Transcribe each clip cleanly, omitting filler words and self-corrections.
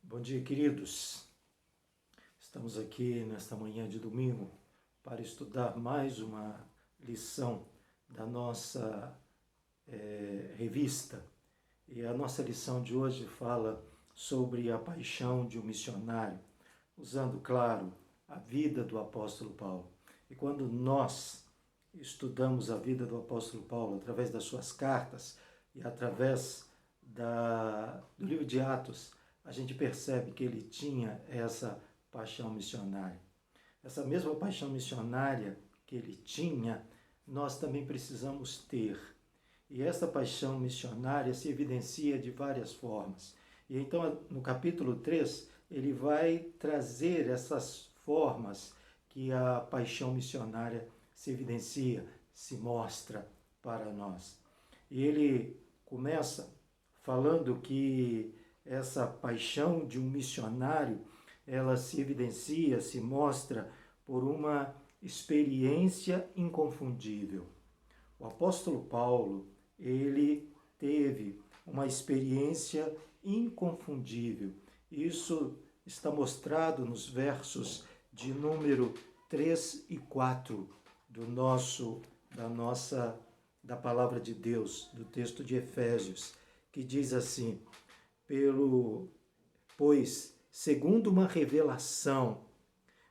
Bom dia, queridos. Estamos aqui nesta manhã de domingo para estudar mais uma lição da nossa revista. E a nossa lição de hoje fala sobre a paixão de um missionário, usando, claro, a vida do apóstolo Paulo. E quando nós estudamos a vida do apóstolo Paulo através das suas cartas e através do livro de Atos, a gente percebe que ele tinha essa paixão missionária. Essa mesma paixão missionária que ele tinha, nós também precisamos ter. E essa paixão missionária se evidencia de várias formas. E então, no capítulo 3, ele vai trazer essas formas que a paixão missionária se evidencia, se mostra para nós. E ele começa falando que essa paixão de um missionário, ela se evidencia, se mostra por uma experiência inconfundível. O apóstolo Paulo, ele teve uma experiência inconfundível. Isso está mostrado nos versos de número 3 e 4 da palavra de Deus, do texto de Efésios, que diz assim: pois, segundo uma revelação,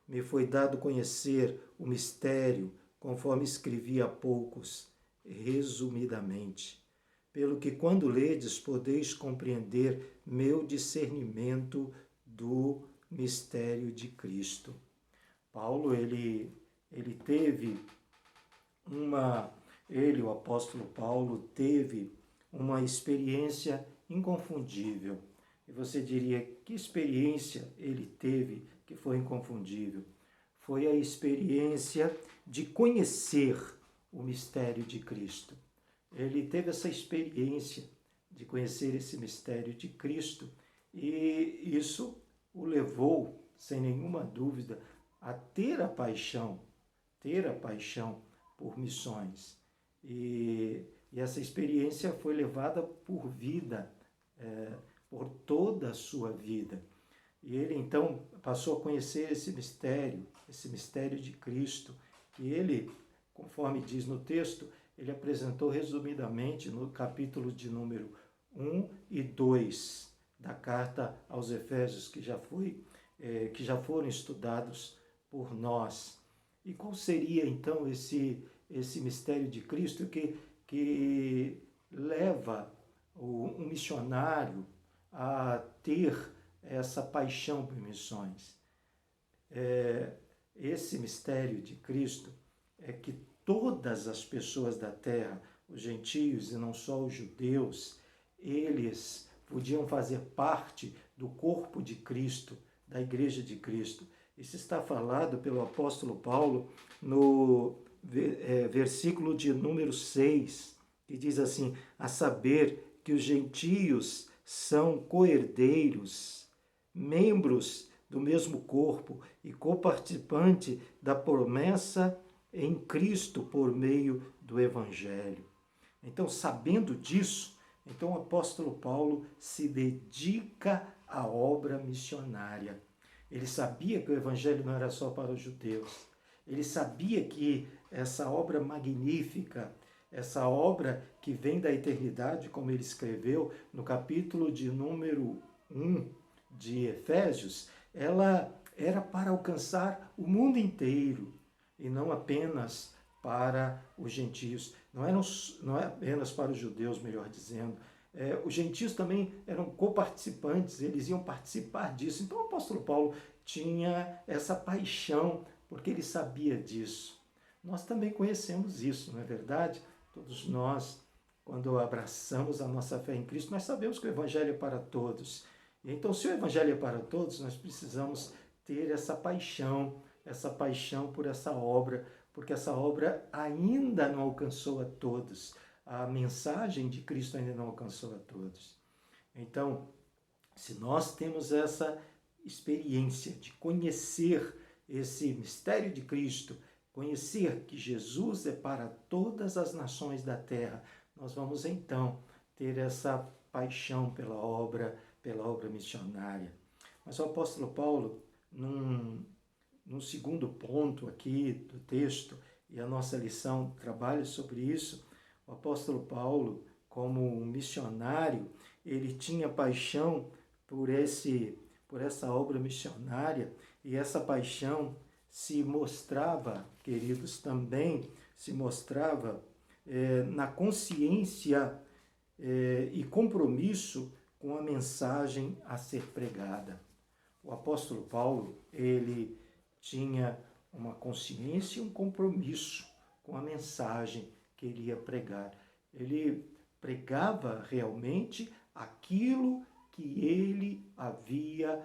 me foi dado conhecer o mistério, conforme escrevi há poucos, resumidamente, pelo que quando ledes podeis compreender meu discernimento do mistério de Cristo. Paulo, ele teve o apóstolo Paulo teve uma experiência inconfundível. E você diria, que experiência ele teve que foi inconfundível? Foi a experiência de conhecer o mistério de Cristo. Ele teve essa experiência de conhecer esse mistério de Cristo e isso o levou, sem nenhuma dúvida, a ter a paixão por missões. E essa experiência foi levada por vida, por toda a sua vida. E ele então passou a conhecer esse mistério de Cristo, que ele, conforme diz no texto, ele apresentou resumidamente no capítulo de número 1 e 2 da carta aos Efésios, que já foram estudados por nós. E qual seria então esse mistério de Cristo que leva um missionário a ter essa paixão por missões? Esse mistério de Cristo é que todas as pessoas da terra, os gentios e não só os judeus, eles podiam fazer parte do corpo de Cristo, da igreja de Cristo. Isso está falado pelo apóstolo Paulo no versículo de número 6, que diz assim: a saber que os gentios são coherdeiros, membros do mesmo corpo e coparticipante da promessa em Cristo por meio do Evangelho. Então, sabendo disso, então o apóstolo Paulo se dedica à obra missionária. Ele sabia que o Evangelho não era só para os judeus. Ele sabia que essa obra magnífica, essa obra que vem da eternidade, como ele escreveu no capítulo de número 1 de Efésios, ela era para alcançar o mundo inteiro e não apenas para os gentios, não é apenas para os judeus, melhor dizendo. Os gentios também eram coparticipantes, eles iam participar disso. Então o apóstolo Paulo tinha essa paixão, porque ele sabia disso. Nós também conhecemos isso, não é verdade? Todos nós, quando abraçamos a nossa fé em Cristo, nós sabemos que o Evangelho é para todos. Então, se o Evangelho é para todos, nós precisamos ter essa paixão por essa obra, porque essa obra ainda não alcançou a todos. A mensagem de Cristo ainda não alcançou a todos. Então, se nós temos essa experiência de conhecer esse mistério de Cristo, conhecer que Jesus é para todas as nações da terra, nós vamos então ter essa paixão pela obra missionária. Mas o apóstolo Paulo, num segundo ponto aqui do texto, e a nossa lição trabalha sobre isso, o apóstolo Paulo, como um missionário, ele tinha paixão por essa obra missionária, e essa paixão se mostrava, queridos, também se mostrava na consciência e compromisso com a mensagem a ser pregada. O apóstolo Paulo, ele tinha uma consciência e um compromisso com a mensagem que ele ia pregar. Ele pregava realmente aquilo que ele havia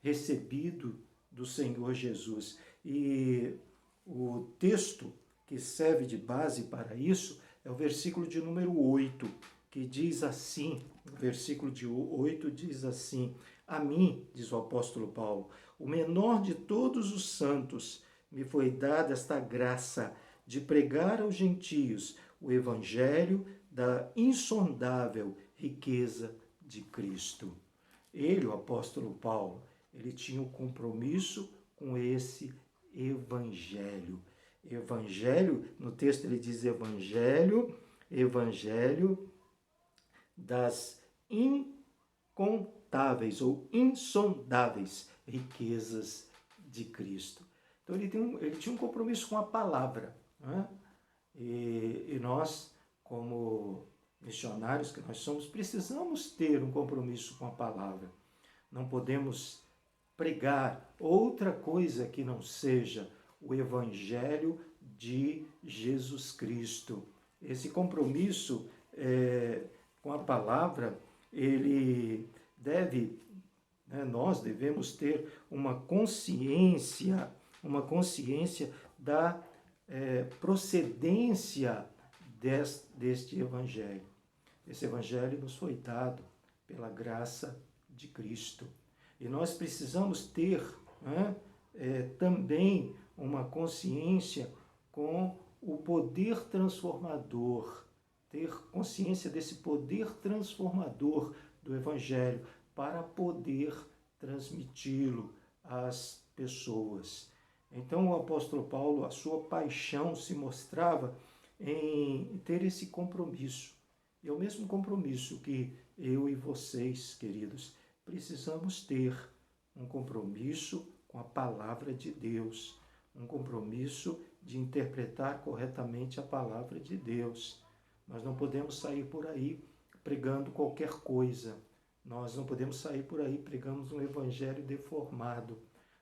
recebido do Senhor Jesus. E o texto que serve de base para isso é o versículo de número 8, que diz assim, o versículo de 8 diz assim: a mim, diz o apóstolo Paulo, o menor de todos os santos, me foi dada esta graça de pregar aos gentios o evangelho da insondável riqueza de Cristo. Ele, o apóstolo Paulo, ele tinha um compromisso com esse evangelho. Evangelho, no texto ele diz evangelho das incontáveis ou insondáveis riquezas de Cristo. Então ele tinha um compromisso com a palavra, né? E nós, como missionários que nós somos, precisamos ter um compromisso com a palavra. Não podemos pregar outra coisa que não seja o Evangelho de Jesus Cristo. Esse compromisso com a palavra, ele deve, nós devemos ter uma consciência da procedência deste Evangelho. Esse Evangelho nos foi dado pela graça de Cristo. E nós precisamos ter também uma consciência com o poder transformador, ter consciência desse poder transformador do Evangelho para poder transmiti-lo às pessoas. Então o apóstolo Paulo, a sua paixão se mostrava em ter esse compromisso. É o mesmo compromisso que eu e vocês, queridos, precisamos ter. Um compromisso com a palavra de Deus. Um compromisso de interpretar corretamente a palavra de Deus. Nós não podemos sair por aí pregando qualquer coisa. Nós não podemos sair por aí pregando um evangelho deformado.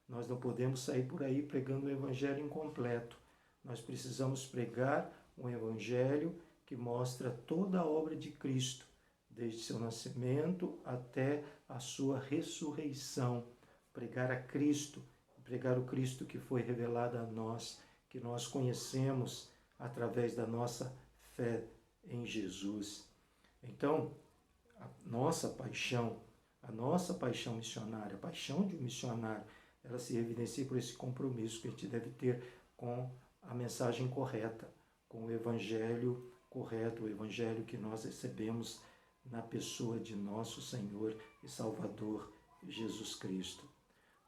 Nós não podemos sair por aí pregando um evangelho incompleto. Nós precisamos pregar um evangelho que mostra toda a obra de Cristo, desde seu nascimento até a sua ressurreição. Pregar a Cristo, pregar o Cristo que foi revelado a nós, que nós conhecemos através da nossa fé em Jesus. Então, a nossa paixão missionária, a paixão de um missionário, ela se evidencia por esse compromisso que a gente deve ter com a mensagem correta, com o evangelho correto, o evangelho que nós recebemos na pessoa de nosso Senhor e Salvador Jesus Cristo.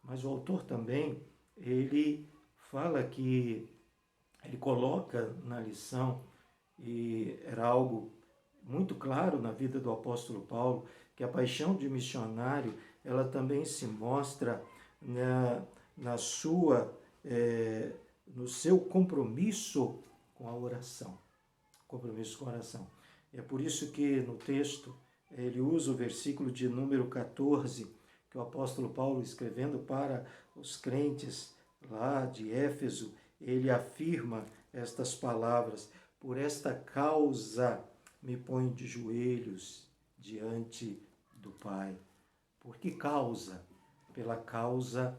Mas o autor também, ele fala que, ele coloca na lição, e era algo muito claro na vida do apóstolo Paulo, que a paixão de missionário, ela também se mostra no seu compromisso com a oração. Compromisso com a oração. É por isso que no texto ele usa o versículo de número 14, que o apóstolo Paulo, escrevendo para os crentes lá de Éfeso, ele afirma estas palavras: por esta causa me ponho de joelhos diante do Pai. Por que causa? Pela causa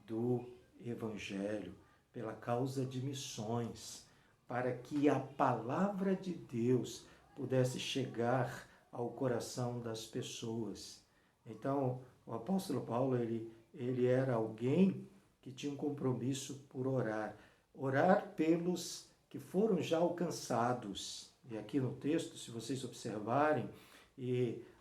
do Evangelho, pela causa de missões, para que a palavra de Deus pudesse chegar ao coração das pessoas. Então, o apóstolo Paulo, ele era alguém que tinha um compromisso por orar. Orar pelos que foram já alcançados. E aqui no texto, se vocês observarem,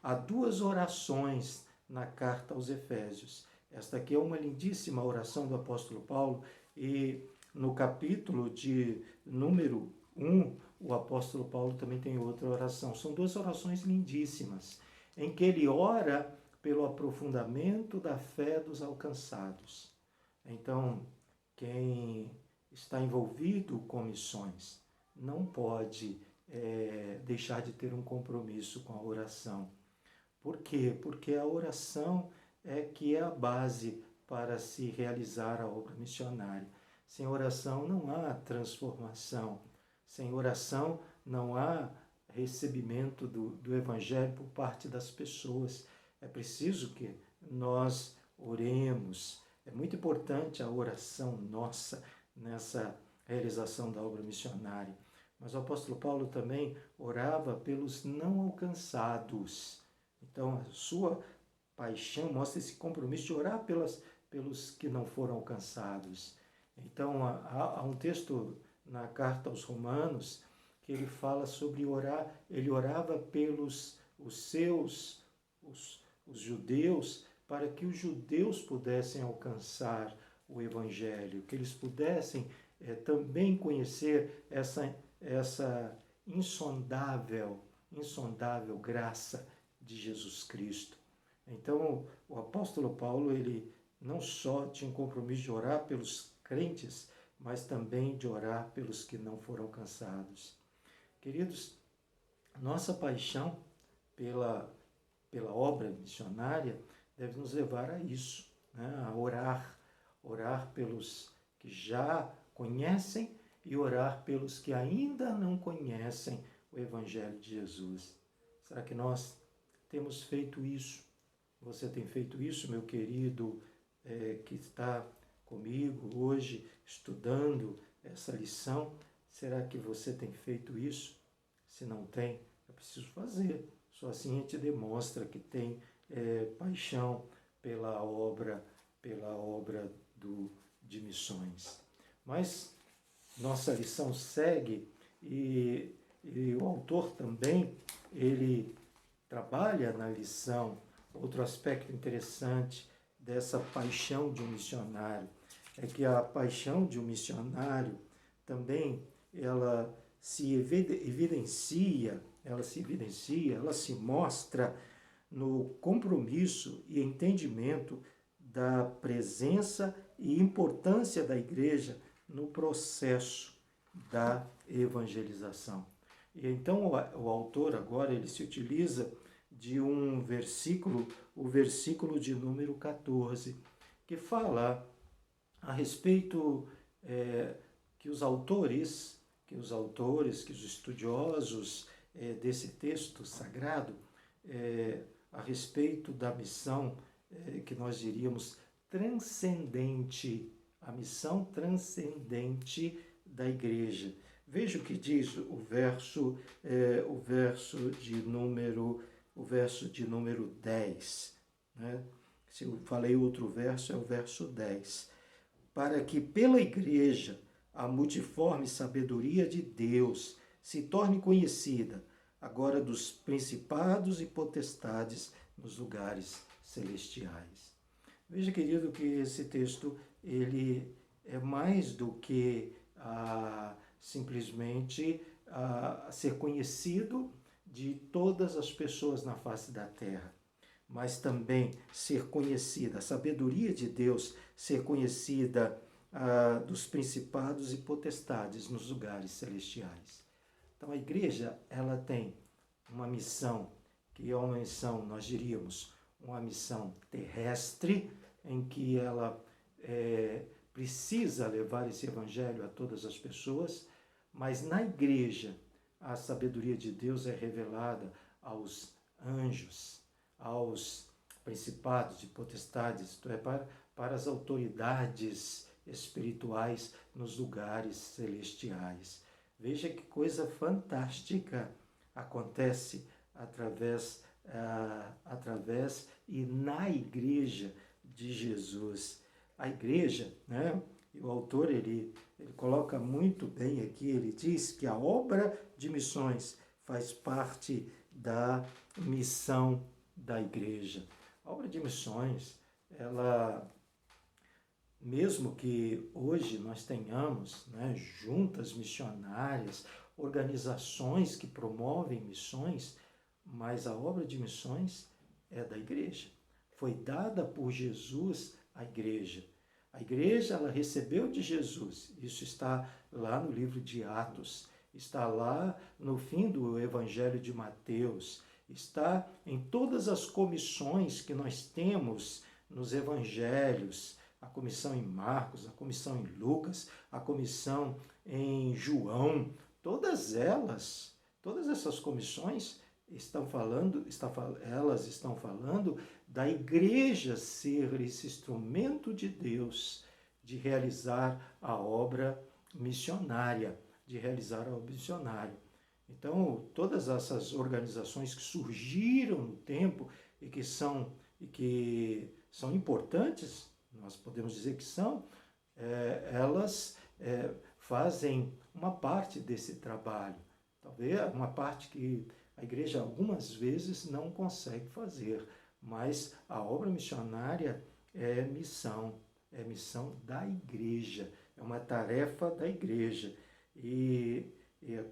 há duas orações na carta aos Efésios. Esta aqui é uma lindíssima oração do apóstolo Paulo, e no capítulo de número 1, o apóstolo Paulo também tem outra oração. São duas orações lindíssimas, em que ele ora pelo aprofundamento da fé dos alcançados. Então, quem está envolvido com missões não pode deixar de ter um compromisso com a oração. Por quê? Porque a oração é que é a base para se realizar a obra missionária. Sem oração não há transformação. Sem oração não há recebimento do Evangelho por parte das pessoas. É preciso que nós oremos. É muito importante a oração nossa nessa realização da obra missionária. Mas o apóstolo Paulo também orava pelos não alcançados. Então, a sua paixão mostra esse compromisso de orar pelos que não foram alcançados. Então, há um texto na carta aos Romanos que ele fala sobre orar. Ele orava pelos os judeus, para que os judeus pudessem alcançar o Evangelho, que eles pudessem também conhecer essa insondável graça de Jesus Cristo. Então, o apóstolo Paulo, ele não só tinha um compromisso de orar pelos crentes, mas também de orar pelos que não foram alcançados. Queridos, nossa paixão pela obra missionária deve nos levar a isso, né? A orar pelos que já conhecem e orar pelos que ainda não conhecem o Evangelho de Jesus. Será que nós temos feito isso? Você tem feito isso, meu querido, que está comigo hoje, estudando essa lição? Será que você tem feito isso? Se não tem, é preciso fazer. Só assim a gente demonstra que tem paixão pela obra de missões. Mas nossa lição segue, e o autor também, ele trabalha na lição outro aspecto interessante dessa paixão de um missionário. É que a paixão de um missionário também ela se evidencia, ela se mostra no compromisso e entendimento da presença e importância da igreja no processo da evangelização. E então o autor agora ele se utiliza de um versículo, o versículo de número 14, que fala a respeito que os estudiosos desse texto sagrado, a respeito da missão que nós diríamos transcendente, a missão transcendente da igreja. Veja o que diz o verso de número 10. Né? Se eu falei outro verso, é o verso 10. Para que pela igreja a multiforme sabedoria de Deus se torne conhecida, agora dos principados e potestades nos lugares celestiais. Veja, querido, que esse texto ele é mais do que simplesmente ser conhecido de todas as pessoas na face da terra, mas também ser conhecida, a sabedoria de Deus ser conhecida dos principados e potestades nos lugares celestiais. Então a igreja ela tem uma missão, que é uma missão, nós diríamos, uma missão terrestre, em que ela precisa levar esse evangelho a todas as pessoas, mas na igreja a sabedoria de Deus é revelada aos anjos, aos principados e potestades, isto é, para as autoridades espirituais nos lugares celestiais. Veja que coisa fantástica acontece através e na igreja de Jesus. A igreja, né? E o autor ele coloca muito bem aqui, ele diz que a obra de missões faz parte da missão da igreja. A obra de missões, ela, mesmo que hoje nós tenhamos, né, juntas missionárias, organizações que promovem missões, mas a obra de missões é da igreja. Foi dada por Jesus à igreja. A igreja, ela recebeu de Jesus. Isso está lá no livro de Atos, está lá no fim do Evangelho de Mateus, está em todas as comissões que nós temos nos evangelhos, a comissão em Marcos, a comissão em Lucas, a comissão em João, todas essas comissões elas estão falando da igreja ser esse instrumento de Deus de realizar a obra missionária, Então, todas essas organizações que surgiram no tempo e que são importantes, nós podemos dizer que são, elas fazem uma parte desse trabalho. Talvez uma parte que a igreja algumas vezes não consegue fazer, mas a obra missionária é missão da igreja, é uma tarefa da igreja. E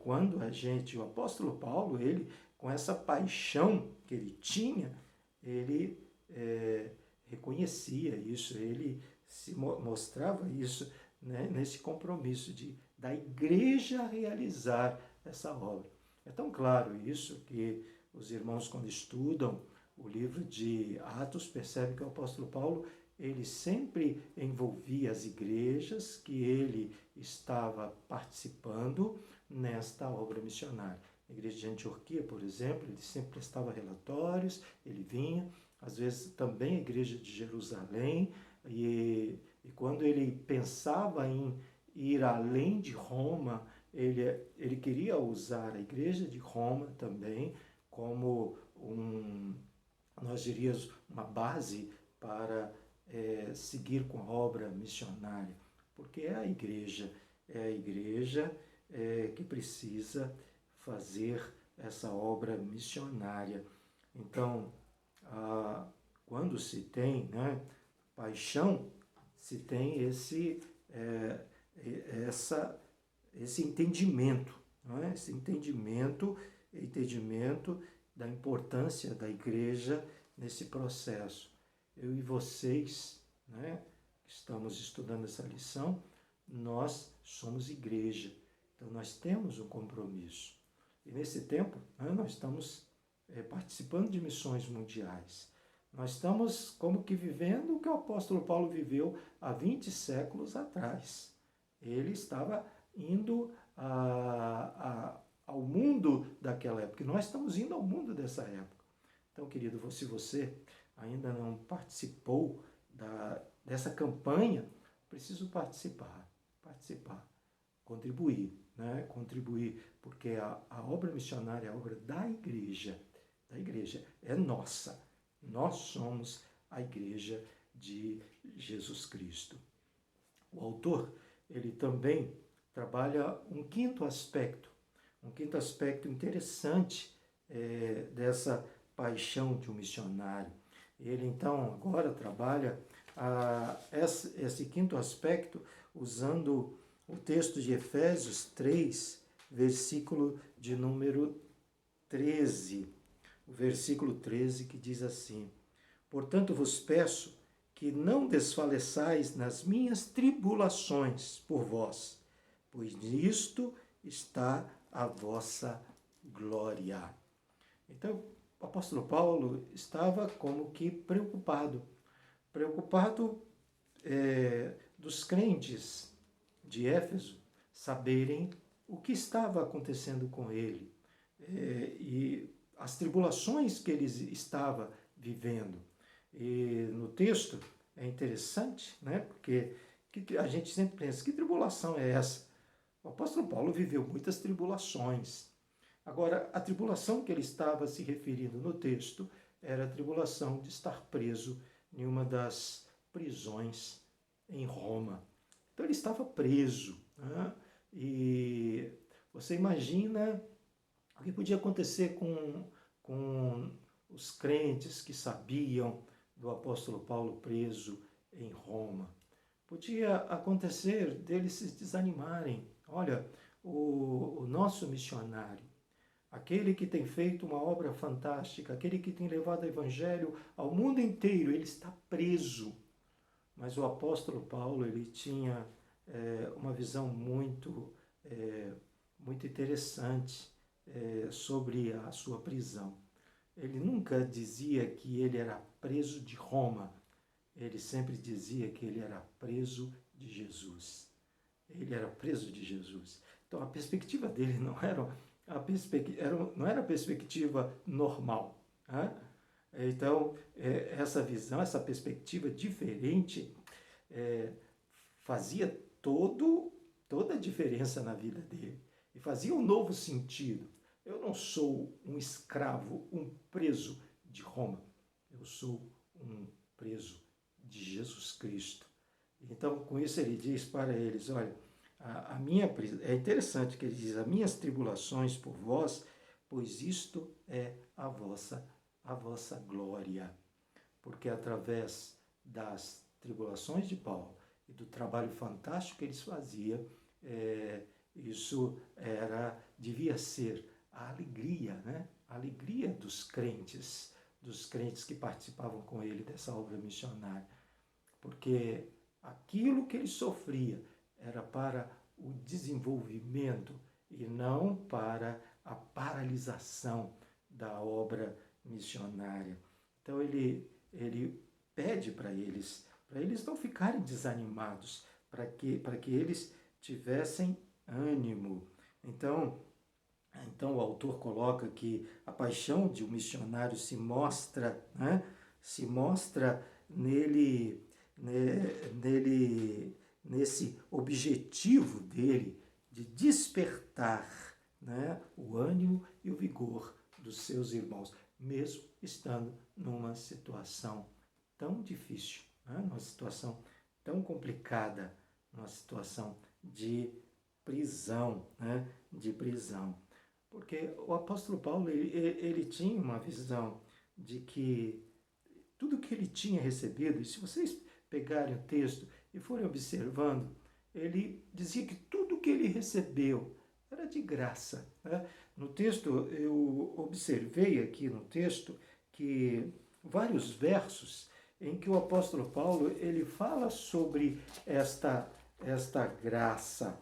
quando o apóstolo Paulo, ele, com essa paixão que ele tinha, ele reconhecia isso, ele se mostrava isso, né, nesse compromisso da igreja realizar essa obra. É tão claro isso que os irmãos, quando estudam o livro de Atos, percebem que o apóstolo Paulo, ele sempre envolvia as igrejas que ele estava participando nesta obra missionária. A igreja de Antioquia, por exemplo, ele sempre prestava relatórios, ele vinha, às vezes também a igreja de Jerusalém, e quando ele pensava em ir além de Roma, ele queria usar a igreja de Roma também como nós diríamos, uma base para seguir com a obra missionária, porque é a igreja que precisa fazer essa obra missionária. Então, quando se tem, né, paixão, se tem esse entendimento, não é? Esse entendimento da importância da igreja nesse processo. Eu e vocês, né, que estamos estudando essa lição, nós somos igreja, então nós temos um compromisso. E nesse tempo, né, nós estamos participando de missões mundiais. Nós estamos como que vivendo o que o apóstolo Paulo viveu há 20 séculos atrás. Ele estava indo ao mundo daquela época. E nós estamos indo ao mundo dessa época. Então, querido, se você ainda não participou dessa campanha, preciso participar, contribuir, né? Contribuir, porque a obra missionária é a obra da igreja, é nossa. Nós somos a igreja de Jesus Cristo. O autor, ele também trabalha um quinto aspecto interessante dessa paixão de um missionário. Ele, então, agora trabalha esse quinto aspecto usando o texto de Efésios 3, versículo de número 13. O versículo 13 que diz assim: portanto vos peço que não desfaleçais nas minhas tribulações por vós, pois nisto está a vossa glória. Então, o apóstolo Paulo estava como que preocupado dos crentes de Éfeso saberem o que estava acontecendo com ele e as tribulações que ele estava vivendo. E no texto é interessante, né? Porque a gente sempre pensa, que tribulação é essa? O apóstolo Paulo viveu muitas tribulações. Agora, a tribulação que ele estava se referindo no texto era a tribulação de estar preso em uma das prisões em Roma. Então ele estava preso, né? E você imagina o que podia acontecer com os crentes que sabiam do apóstolo Paulo preso em Roma. Podia acontecer deles se desanimarem. Olha, o nosso missionário, aquele que tem feito uma obra fantástica, aquele que tem levado o evangelho ao mundo inteiro, ele está preso. Mas o apóstolo Paulo, ele tinha uma visão muito interessante sobre a sua prisão. Ele nunca dizia que ele era preso de Roma, ele sempre dizia que ele era preso de Jesus. Ele era preso de Jesus. Então a perspectiva dele não era a perspectiva normal. Né? Então essa visão, essa perspectiva diferente fazia toda a diferença na vida dele. E fazia um novo sentido. Eu não sou um escravo, um preso de Roma. Eu sou um preso de Jesus Cristo. Então, com isso ele diz para eles, olha, é interessante que ele diz, as minhas tribulações por vós, pois isto é a vossa glória. Porque através das tribulações de Paulo e do trabalho fantástico que eles faziam, isso devia ser a alegria, né? A alegria dos crentes que participavam com ele dessa obra missionária. Porque aquilo que ele sofria era para o desenvolvimento e não para a paralisação da obra missionária. Então ele pede para eles não ficarem desanimados, para que eles tivessem ânimo. Então o autor coloca que a paixão de um missionário se mostra nesse objetivo dele de despertar, né, o ânimo e o vigor dos seus irmãos, mesmo estando numa situação tão difícil, né, numa situação tão complicada, numa situação de prisão, né, Porque o apóstolo Paulo, ele tinha uma visão de que tudo que ele tinha recebido, e se vocês pegarem o texto e forem observando, ele dizia que tudo que ele recebeu era de graça. Né? No texto, eu observei aqui no texto que vários versos em que o apóstolo Paulo ele fala sobre esta graça,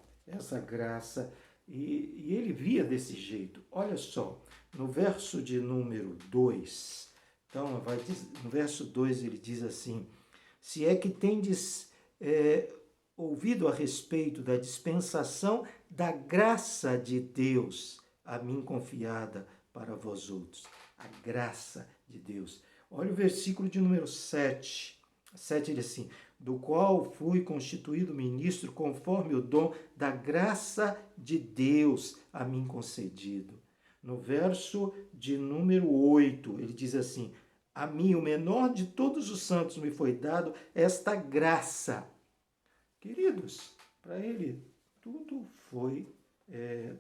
e ele via desse jeito. Olha só, no verso de número 2, então, no verso 2 ele diz assim, se é que tendes ouvido a respeito da dispensação da graça de Deus a mim confiada para vós outros. A graça de Deus. Olha o versículo de número 7. 7 diz assim, do qual fui constituído ministro conforme o dom da graça de Deus a mim concedido. No verso de número 8, ele diz assim, a mim, o menor de todos os santos, me foi dado esta graça. Queridos, para ele, tudo foi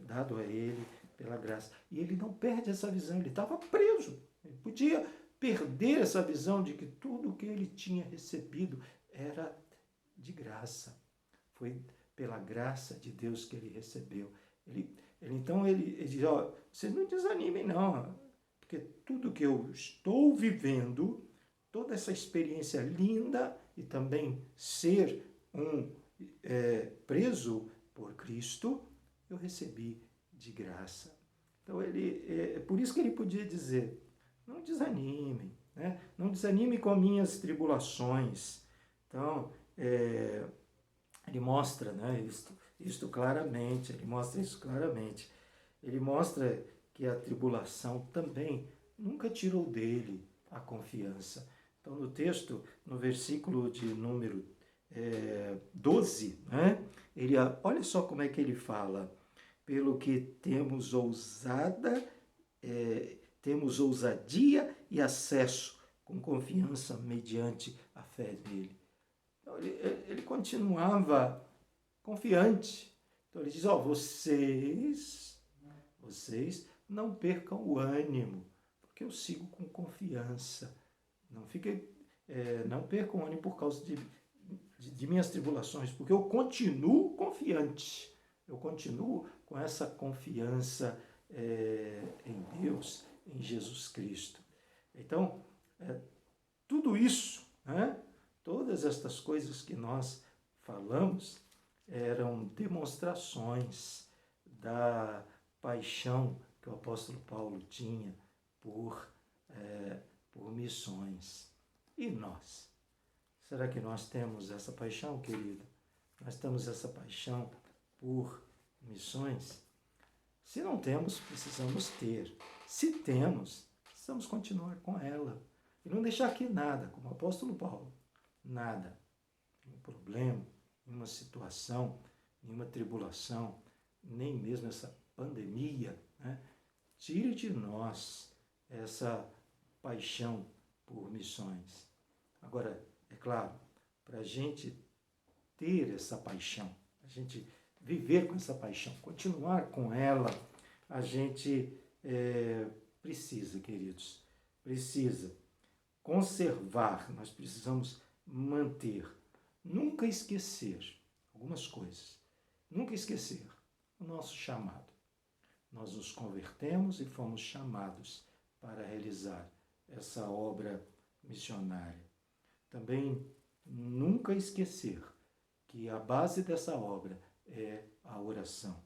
dado a ele pela graça. E ele não perde essa visão, ele estava preso. Ele podia perder essa visão de que tudo o que ele tinha recebido era de graça. Foi pela graça de Deus que ele recebeu. Então ele diz, vocês não desanimem não, porque tudo que eu estou vivendo, toda essa experiência linda e também ser um preso por Cristo, eu recebi de graça. Então é por isso que ele podia dizer, não desanimem, né? Não desanime com as minhas tribulações. Então, ele mostra, né, isto claramente, ele mostra isso claramente. Ele mostra que a tribulação também nunca tirou dele a confiança. Então, no texto, no versículo de número 12, né, olha só como é que ele fala, pelo que temos ousadia e acesso com confiança mediante a fé dele. Então, ele continuava confiante. Então ele diz, vocês não percam o ânimo, porque eu sigo com confiança. Não fiquem não percam o ânimo por causa de minhas tribulações, porque eu continuo confiante, eu continuo com essa confiança em Deus, em Jesus Cristo. Então, tudo isso, né, todas estas coisas que nós falamos, eram demonstrações da paixão que o apóstolo Paulo tinha por missões. E nós? Será que nós temos essa paixão, querido? Nós temos essa paixão por missões? Se não temos, precisamos ter. Se temos, precisamos continuar com ela. E não deixar aqui nada, como o apóstolo Paulo. Nada. Nenhum problema, nenhuma situação, nenhuma tribulação, nem mesmo essa pandemia, né? Tire de nós essa paixão por missões. Agora, é claro, para a gente ter essa paixão, a gente viver com essa paixão, continuar com ela, a gente precisa, queridos, precisa conservar, nós precisamos manter, nunca esquecer algumas coisas, nunca esquecer o nosso chamado. Nós nos convertemos e fomos chamados para realizar essa obra missionária. Também nunca esquecer que a base dessa obra é a oração.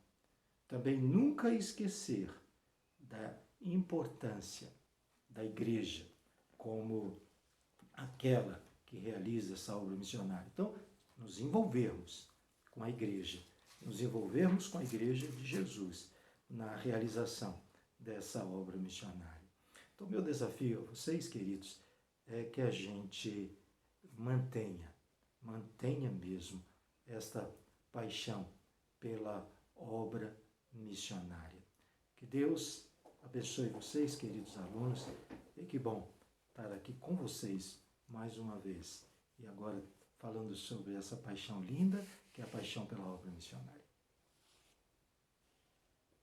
Também nunca esquecer da importância da igreja como aquela que realiza essa obra missionária. Então, nos envolvermos com a igreja de Jesus na realização dessa obra missionária. Então, meu desafio a vocês, queridos, é que a gente mantenha mesmo esta paixão pela obra missionária. Que Deus abençoe vocês, queridos alunos, e que bom estar aqui com vocês mais uma vez. E agora falando sobre essa paixão linda, que é a paixão pela obra missionária.